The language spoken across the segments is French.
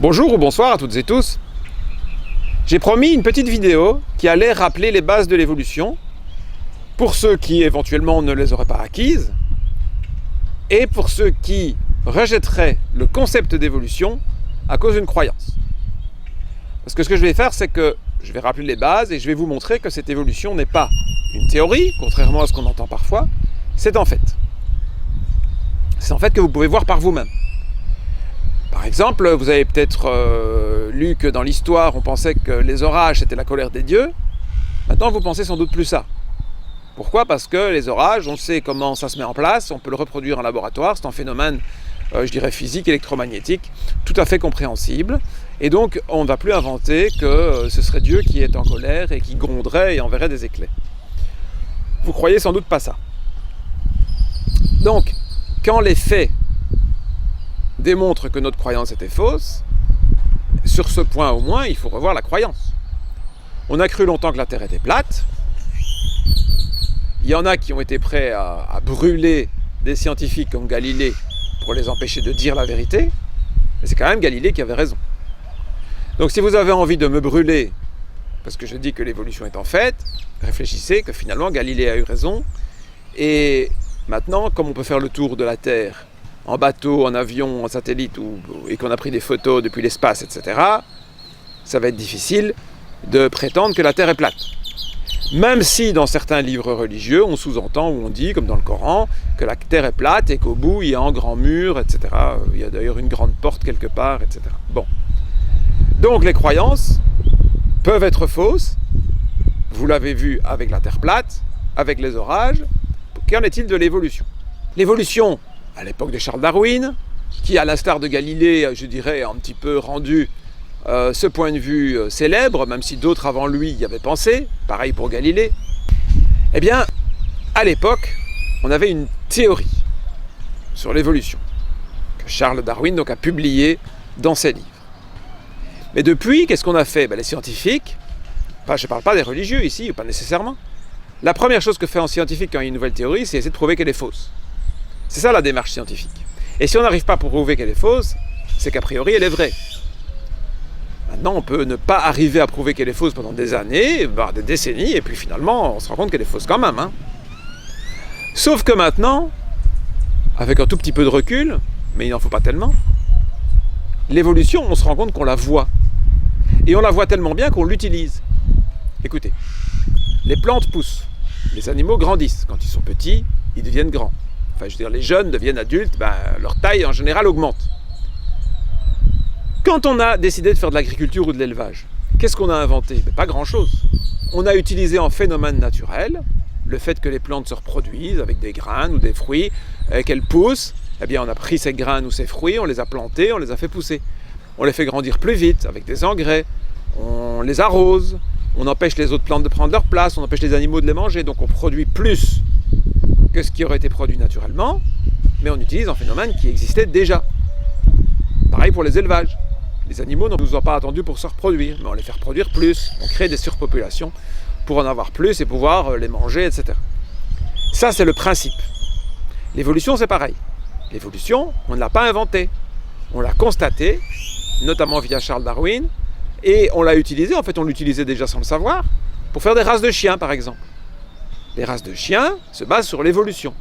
Bonjour ou bonsoir à toutes et tous. J'ai promis une petite vidéo qui allait rappeler les bases de l'évolution pour ceux qui éventuellement ne les auraient pas acquises et pour ceux qui rejetteraient le concept d'évolution à cause d'une croyance. Parce que ce que je vais faire, c'est que je vais rappeler les bases et je vais vous montrer que cette évolution n'est pas une théorie, contrairement à ce qu'on entend parfois, c'est en fait. C'est en fait que vous pouvez voir par vous-même. Par exemple, vous avez peut-être lu que dans l'histoire, on pensait que les orages, c'était la colère des dieux. Maintenant, vous pensez sans doute plus ça. Pourquoi ? Parce que les orages, on sait comment ça se met en place, on peut le reproduire en laboratoire, c'est un phénomène, je dirais, physique, électromagnétique, tout à fait compréhensible. Et donc, on ne va plus inventer que ce serait Dieu qui est en colère et qui gronderait et enverrait des éclairs. Vous croyez sans doute pas ça. Donc, quand les faits démontre que notre croyance était fausse, sur ce point au moins, il faut revoir la croyance. On a cru longtemps que la Terre était plate. Il y en a qui ont été prêts à brûler des scientifiques comme Galilée pour les empêcher de dire la vérité. Mais c'est quand même Galilée qui avait raison. Donc si vous avez envie de me brûler, parce que je dis que l'évolution est en fait, réfléchissez que finalement Galilée a eu raison. Et maintenant, comme on peut faire le tour de la Terre en bateau, en avion, en satellite, et qu'on a pris des photos depuis l'espace, etc., ça va être difficile de prétendre que la Terre est plate. Même si dans certains livres religieux, on sous-entend ou on dit, comme dans le Coran, que la Terre est plate et qu'au bout, il y a un grand mur, etc. Il y a d'ailleurs une grande porte quelque part, etc. Bon. Donc les croyances peuvent être fausses. Vous l'avez vu avec la Terre plate, avec les orages. Qu'en est-il de l'évolution ? L'évolution, à l'époque de Charles Darwin, qui, à l'instar de Galilée, je dirais, a un petit peu rendu ce point de vue célèbre, même si d'autres avant lui y avaient pensé, pareil pour Galilée. Eh bien, à l'époque, on avait une théorie sur l'évolution, que Charles Darwin donc, a publiée dans ses livres. Mais depuis, qu'est-ce qu'on a fait ? Les scientifiques, je ne parle pas des religieux ici, pas nécessairement. La première chose que fait un scientifique quand il y a une nouvelle théorie, c'est essayer de prouver qu'elle est fausse. C'est ça la démarche scientifique. Et si on n'arrive pas à prouver qu'elle est fausse, c'est qu'a priori elle est vraie. Maintenant, on peut ne pas arriver à prouver qu'elle est fausse pendant des années, voire des décennies, et puis finalement, on se rend compte qu'elle est fausse quand même. Sauf que maintenant, avec un tout petit peu de recul, mais il n'en faut pas tellement, l'évolution, on se rend compte qu'on la voit. Et on la voit tellement bien qu'on l'utilise. Écoutez, les plantes poussent, les animaux grandissent. Quand ils sont petits, ils deviennent grands. Enfin, je veux dire, les jeunes deviennent adultes, leur taille en général augmente. Quand on a décidé de faire de l'agriculture ou de l'élevage, qu'est-ce qu'on a inventé ? Pas grand-chose. On a utilisé un phénomène naturel, le fait que les plantes se reproduisent avec des graines ou des fruits, qu'elles poussent. Eh bien, on a pris ces graines ou ces fruits, on les a plantés, on les a fait pousser. On les fait grandir plus vite avec des engrais, on les arrose, on empêche les autres plantes de prendre leur place, on empêche les animaux de les manger, donc on produit plus que ce qui aurait été produit naturellement, mais on utilise un phénomène qui existait déjà. Pareil pour les élevages. Les animaux ne nous ont pas attendus pour se reproduire, mais on les fait reproduire plus, on crée des surpopulations pour en avoir plus et pouvoir les manger, etc. Ça, c'est le principe. L'évolution, c'est pareil. L'évolution, on ne l'a pas inventée. On l'a constatée, notamment via Charles Darwin, et on l'a utilisée, en fait on l'utilisait déjà sans le savoir, pour faire des races de chiens, par exemple. Les races de chiens se basent sur l'évolution.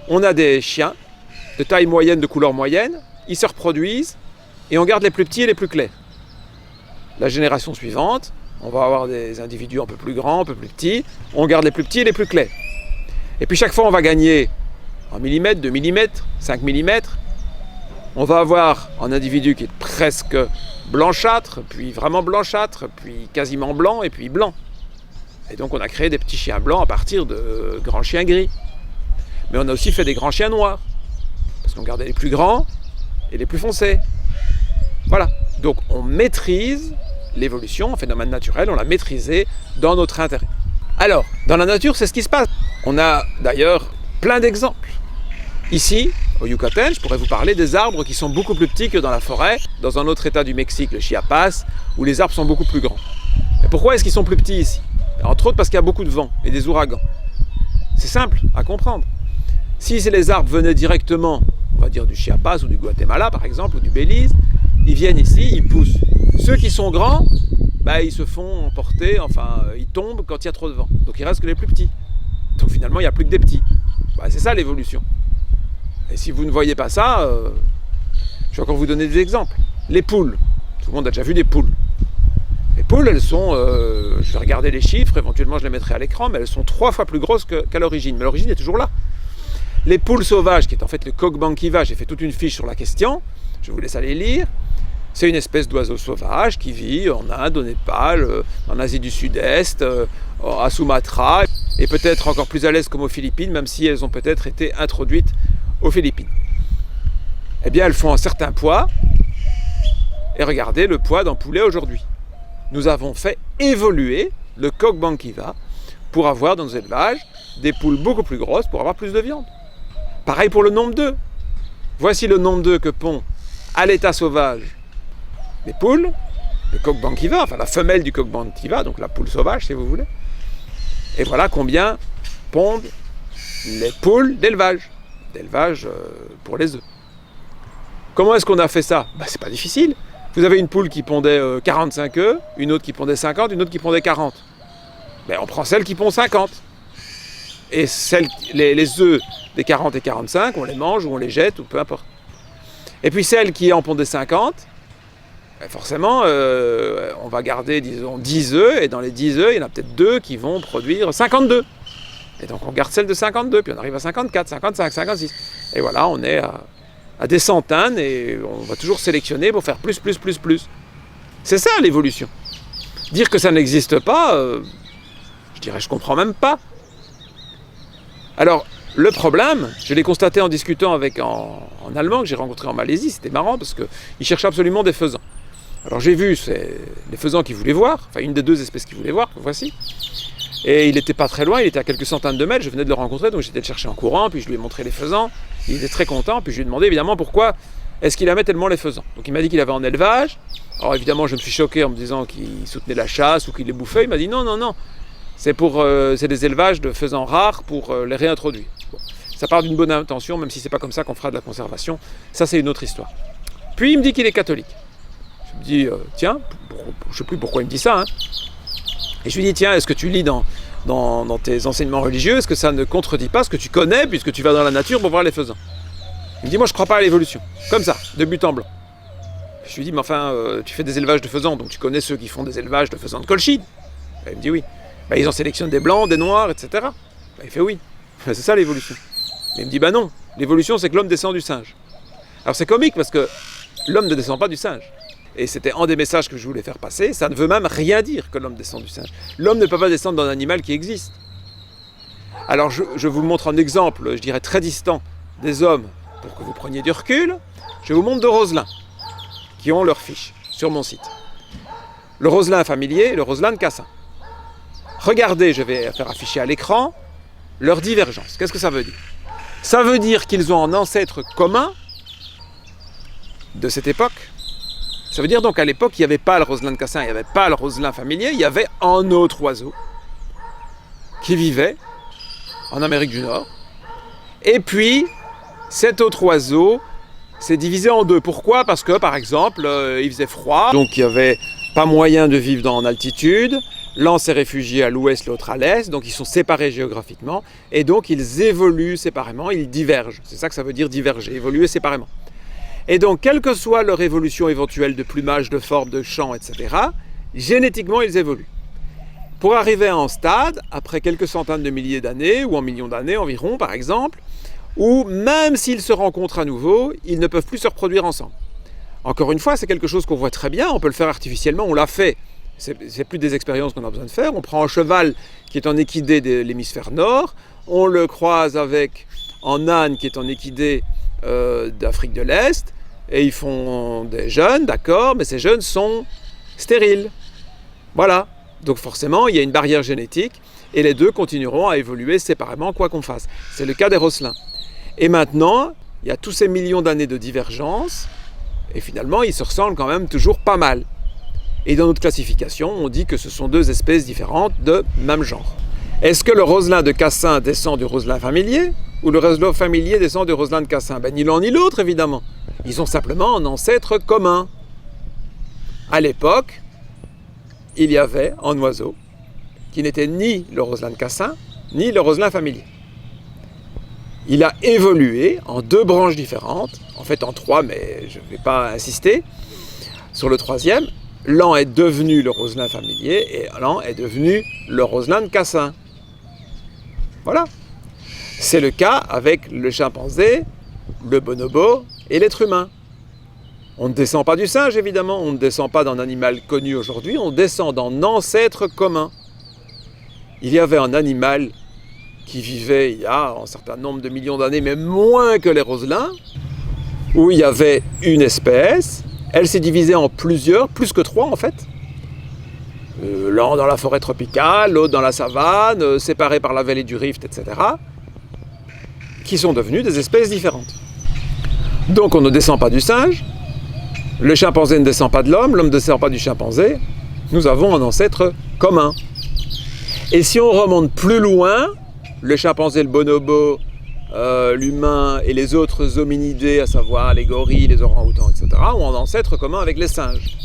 On a des chiens de taille moyenne, de couleur moyenne, ils se reproduisent et on garde les plus petits et les plus clairs. La génération suivante, on va avoir des individus un peu plus grands, un peu plus petits, on garde les plus petits et les plus clairs. Et puis chaque fois on va gagner 1 mm, 2 mm, 5 mm. On va avoir un individu qui est presque blanchâtre, puis vraiment blanchâtre, puis quasiment blanc et puis blanc. Et donc on a créé des petits chiens blancs à partir de grands chiens gris. Mais on a aussi fait des grands chiens noirs, parce qu'on gardait les plus grands et les plus foncés. Voilà, donc on maîtrise l'évolution, un phénomène naturel, on l'a maîtrisé dans notre intérêt. Alors, dans la nature, c'est ce qui se passe. On a d'ailleurs plein d'exemples. Ici, au Yucatan, je pourrais vous parler des arbres qui sont beaucoup plus petits que dans la forêt, dans un autre état du Mexique, le Chiapas, où les arbres sont beaucoup plus grands. Et pourquoi est-ce qu'ils sont plus petits ici ? Entre autres parce qu'il y a beaucoup de vent et des ouragans. C'est simple à comprendre. Si les arbres venaient directement, on va dire du Chiapas ou du Guatemala par exemple, ou du Belize, ils viennent ici, ils poussent. Ceux qui sont grands, ils se font emporter, ils tombent quand il y a trop de vent. Donc il reste que les plus petits. Donc finalement, il n'y a plus que des petits. C'est ça l'évolution. Et si vous ne voyez pas ça, je vais encore vous donner des exemples. Les poules. Tout le monde a déjà vu des poules. Les poules, elles sont, je vais regarder les chiffres, éventuellement je les mettrai à l'écran, mais elles sont 3 fois plus grosses qu'à l'origine. Mais l'origine est toujours là. Les poules sauvages, qui est en fait le coq banquiva, j'ai fait toute une fiche sur la question, je vous laisse aller lire. C'est une espèce d'oiseau sauvage qui vit en Inde, au Népal, en Asie du Sud-Est, à Sumatra, et peut-être encore plus à l'est comme aux Philippines, même si elles ont peut-être été introduites aux Philippines. Eh bien, elles font un certain poids, et regardez le poids d'un poulet aujourd'hui. Nous avons fait évoluer le coq banquiva pour avoir dans nos élevages des poules beaucoup plus grosses pour avoir plus de viande. Pareil pour le nombre d'œufs. Voici le nombre d'œufs que pond à l'état sauvage les poules, le coq banquiva, la femelle du coq banquiva, donc la poule sauvage si vous voulez. Et voilà combien pondent les poules d'élevage pour les œufs. Comment est-ce qu'on a fait ça ? C'est pas difficile. Vous avez une poule qui pondait 45 œufs, une autre qui pondait 50, une autre qui pondait 40. On prend celle qui pond 50. Et les œufs des 40 et 45, on les mange ou on les jette ou peu importe. Et puis celle qui en pondait 50, forcément, on va garder, disons, 10 œufs, et dans les 10 œufs, il y en a peut-être 2 qui vont produire 52. Et donc on garde celle de 52, puis on arrive à 54, 55, 56. Et voilà, on est à des centaines, et on va toujours sélectionner pour faire plus. C'est ça l'évolution. Dire que ça n'existe pas, je dirais, je comprends même pas. Alors, le problème, je l'ai constaté en discutant avec en Allemand que j'ai rencontré en Malaisie, c'était marrant parce qu'ils cherchaient absolument des faisans. Alors j'ai vu les faisans qu'ils voulaient voir, une des 2 espèces qu'ils voulaient voir, que voici. Et il n'était pas très loin, il était à quelques centaines de mètres, je venais de le rencontrer, donc j'étais le chercher en courant, puis je lui ai montré les faisans. Il était très content, puis je lui ai demandé évidemment pourquoi est-ce qu'il aimait tellement les faisans. Donc il m'a dit qu'il avait en élevage. Alors évidemment je me suis choqué en me disant qu'il soutenait la chasse ou qu'il les bouffait. Il m'a dit non, c'est des élevages de faisans rares pour les réintroduire. Bon. Ça part d'une bonne intention, même si c'est pas comme ça qu'on fera de la conservation. Ça c'est une autre histoire. Puis il me dit qu'il est catholique. Je me dis tiens, je sais plus pourquoi il me dit ça. Et je lui dis tiens, est-ce que tu lis dans tes enseignements religieux, est-ce que ça ne contredit pas ce que tu connais puisque tu vas dans la nature pour voir les faisans ? Il me dit moi je crois pas à l'évolution, comme ça, de but en blanc. Je lui dis mais tu fais des élevages de faisans, donc tu connais ceux qui font des élevages de faisans de Colchide ? Il me dit oui. Ils en sélectionnent des blancs, des noirs, etc. Il fait oui. C'est ça l'évolution. Mais il me dit non, l'évolution c'est que l'homme descend du singe. Alors c'est comique parce que l'homme ne descend pas du singe. Et c'était un des messages que je voulais faire passer, ça ne veut même rien dire que l'homme descend du singe. L'homme ne peut pas descendre d'un animal qui existe. Alors je vous montre un exemple, je dirais très distant, des hommes, pour que vous preniez du recul. Je vous montre 2 roselins, qui ont leur fiche sur mon site. Le roselin familier et le roselin de Cassin. Regardez, je vais faire afficher à l'écran, leur divergence. Qu'est-ce que ça veut dire ? Ça veut dire qu'ils ont un ancêtre commun de cette époque. Ça veut dire donc qu'à l'époque, il n'y avait pas le roselin de Cassin, il n'y avait pas le roselin familier, il y avait un autre oiseau qui vivait en Amérique du Nord. Et puis, cet autre oiseau s'est divisé en 2. Pourquoi ? Parce que, par exemple, il faisait froid, donc il n'y avait pas moyen de vivre en altitude. L'un s'est réfugié à l'ouest, l'autre à l'est, donc ils sont séparés géographiquement, et donc ils évoluent séparément, ils divergent. C'est ça que ça veut dire diverger, évoluer séparément. Et donc, quelle que soit leur évolution éventuelle de plumage, de forme, de chant, etc., génétiquement, ils évoluent. Pour arriver à un stade, après quelques centaines de milliers d'années, ou en millions d'années environ, par exemple, où même s'ils se rencontrent à nouveau, ils ne peuvent plus se reproduire ensemble. Encore une fois, c'est quelque chose qu'on voit très bien, on peut le faire artificiellement, on l'a fait. C'est plus des expériences qu'on a besoin de faire. On prend un cheval qui est en équidé de l'hémisphère nord, on le croise avec un âne qui est en équidé d'Afrique de l'Est, et ils font des jeunes, d'accord, mais ces jeunes sont stériles. Voilà. Donc forcément, il y a une barrière génétique, et les 2 continueront à évoluer séparément, quoi qu'on fasse. C'est le cas des rosselins. Et maintenant, il y a tous ces millions d'années de divergence, et finalement, ils se ressemblent quand même toujours pas mal. Et dans notre classification, on dit que ce sont 2 espèces différentes de même genre. Est-ce que le roselin de Cassin descend du roselin familier ou le roselin familier descend du roselin de Cassin ? Ni l'un ni l'autre, évidemment. Ils ont simplement un ancêtre commun. À l'époque, il y avait un oiseau qui n'était ni le roselin de Cassin, ni le roselin familier. Il a évolué en 2 branches différentes, en fait en 3, mais je ne vais pas insister sur le 3e. L'an est devenu le roselin familier et l'an est devenu le roselin de Cassin. Voilà. C'est le cas avec le chimpanzé, le bonobo et l'être humain. On ne descend pas du singe, évidemment, on ne descend pas d'un animal connu aujourd'hui, on descend d'un ancêtre commun. Il y avait un animal qui vivait il y a un certain nombre de millions d'années, mais moins que les roselins, où il y avait une espèce, elle s'est divisée en plusieurs, plus que 3 en fait. L'un dans la forêt tropicale, l'autre dans la savane, séparés par la vallée du Rift, etc., qui sont devenus des espèces différentes. Donc on ne descend pas du singe, le chimpanzé ne descend pas de l'homme ne descend pas du chimpanzé, nous avons un ancêtre commun. Et si on remonte plus loin, le chimpanzé, le bonobo, l'humain et les autres hominidés, à savoir les gorilles, les orang-outans, etc., ont un ancêtre commun avec les singes.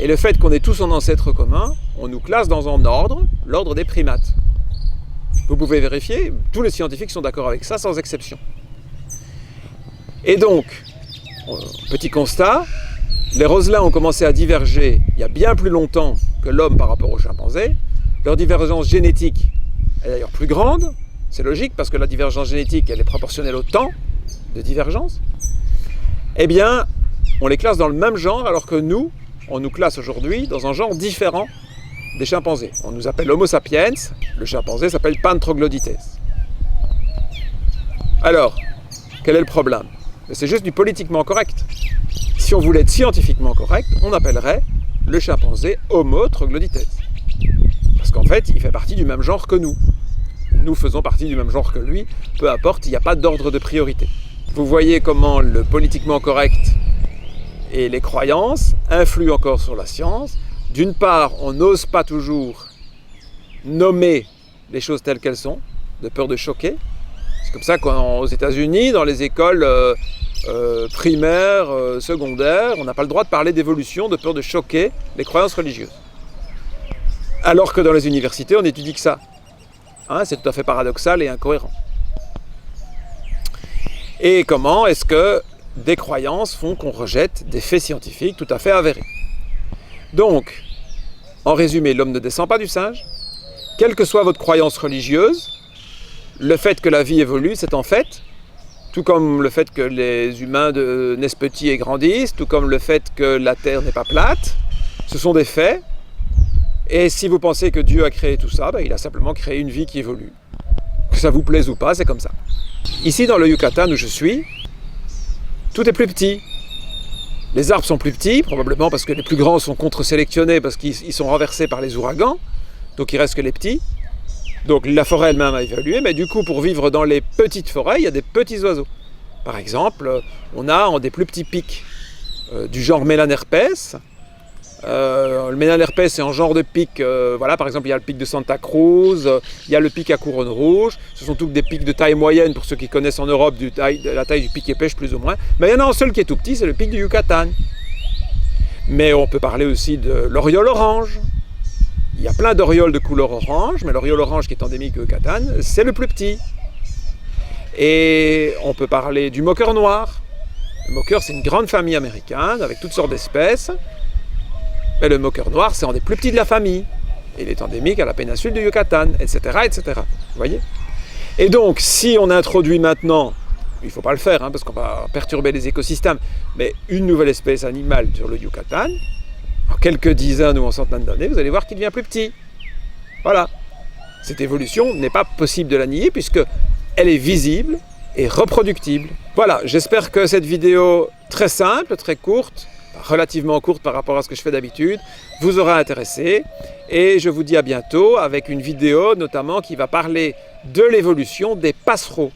Et le fait qu'on ait tous un ancêtre commun, on nous classe dans un ordre, l'ordre des primates. Vous pouvez vérifier, tous les scientifiques sont d'accord avec ça, sans exception. Et donc, petit constat, les roselins ont commencé à diverger il y a bien plus longtemps que l'homme par rapport au chimpanzé. Leur divergence génétique est d'ailleurs plus grande. C'est logique parce que la divergence génétique, elle est proportionnelle au temps de divergence. Eh bien, on les classe dans le même genre alors que nous, on nous classe aujourd'hui dans un genre différent des chimpanzés. On nous appelle Homo sapiens, le chimpanzé s'appelle Pantroglodytes. Alors, quel est le problème? C'est juste du politiquement correct. Si on voulait être scientifiquement correct, on appellerait le chimpanzé Homo troglodytes. Parce qu'en fait, il fait partie du même genre que nous. Nous faisons partie du même genre que lui, peu importe, il n'y a pas d'ordre de priorité. Vous voyez comment le politiquement correct et les croyances influent encore sur la science. D'une part, on n'ose pas toujours nommer les choses telles qu'elles sont, de peur de choquer. C'est comme ça qu'aux États-Unis, dans les écoles primaires, secondaires, on n'a pas le droit de parler d'évolution de peur de choquer les croyances religieuses. Alors que dans les universités, on n'étudie que ça. Hein, c'est tout à fait paradoxal et incohérent. Et comment est-ce que des croyances font qu'on rejette des faits scientifiques tout à fait avérés? Donc, en résumé, l'homme ne descend pas du singe. Quelle que soit votre croyance religieuse, le fait que la vie évolue, c'est un fait. Tout comme le fait que les humains naissent petits et grandissent, tout comme le fait que la Terre n'est pas plate. Ce sont des faits. Et si vous pensez que Dieu a créé tout ça, il a simplement créé une vie qui évolue. Que ça vous plaise ou pas, c'est comme ça. Ici, dans le Yucatan où je suis, tout est plus petit. Les arbres sont plus petits, probablement parce que les plus grands sont contre-sélectionnés, parce qu'ils sont renversés par les ouragans, donc il reste que les petits. Donc la forêt elle-même a évolué, mais du coup, pour vivre dans les petites forêts, il y a des petits oiseaux. Par exemple, on a des plus petits pics du genre Melanerpes. Le Melanerpes, c'est un genre de pic, voilà, par exemple, il y a le pic de Santa Cruz, il y a le pic à couronne rouge, ce sont tous des pics de taille moyenne, pour ceux qui connaissent en Europe, de la taille du pic et pêche plus ou moins, mais il y en a un seul qui est tout petit, c'est le pic du Yucatan. Mais on peut parler aussi de l'oriole orange. Il y a plein d'orioles de couleur orange, mais l'oriole orange qui est endémique au Yucatan, c'est le plus petit. Et on peut parler du moqueur noir. Le moqueur, c'est une grande famille américaine, avec toutes sortes d'espèces. Mais le moqueur noir, c'est un des plus petits de la famille. Il est endémique à la péninsule du Yucatan, etc., etc. Vous voyez? Et donc, si on introduit maintenant, il ne faut pas le faire, parce qu'on va perturber les écosystèmes, mais une nouvelle espèce animale sur le Yucatan, en quelques dizaines ou en centaines d'années, vous allez voir qu'il devient plus petit. Voilà. Cette évolution n'est pas possible de la nier, puisqu'elle est visible et reproductible. Voilà, j'espère que cette vidéo très simple, très courte, relativement courte par rapport à ce que je fais d'habitude, vous aura intéressé. Et je vous dis à bientôt avec une vidéo notamment qui va parler de l'évolution des passereaux.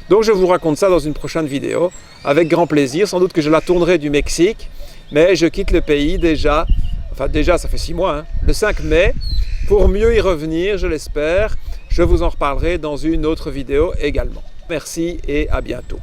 Donc je vous raconte ça dans une prochaine vidéo, avec grand plaisir. Sans doute que je la tournerai du Mexique, mais je quitte le pays déjà, enfin déjà ça fait 6 mois, le 5 mai, pour mieux y revenir, je l'espère. Je vous en reparlerai dans une autre vidéo également. Merci et à bientôt.